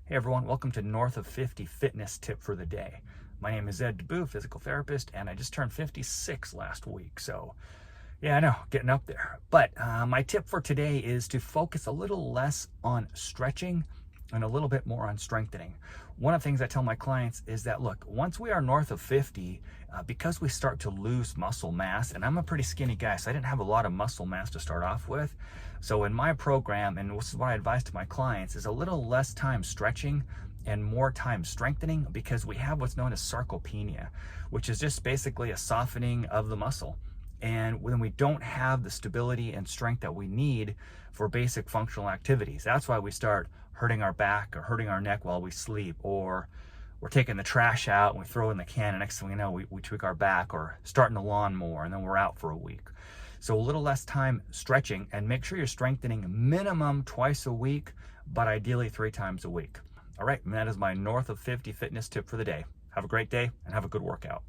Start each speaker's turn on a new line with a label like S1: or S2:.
S1: Hey everyone, welcome to North of 50 Fitness Tip for the Day. My name is Deboo, physical therapist, and I just turned 56 last week. So yeah, I know, getting up there. But my tip for today is to focus a little less on stretching and a little bit more on strengthening. One of the things I tell my clients is that, look, once we are north of 50, because we start to lose muscle mass, and I'm a pretty skinny guy, so I didn't have a lot of muscle mass to start off with. So in my program, and this is what I advise to my clients, is a little less time stretching and more time strengthening, because we have what's known as sarcopenia, which is just basically a softening of the muscle. And when we don't have the stability and strength that we need for basic functional activities, that's why we start hurting our back or hurting our neck while we sleep, or we're taking the trash out and we throw in the can, and next thing we know, we tweak our back, or starting the lawn more, and then we're out for a week. So a little less time stretching, and make sure you're strengthening minimum twice a week, but ideally 3 times a week. All right, and that is my North of 50 fitness tip for the day. Have a great day and have a good workout.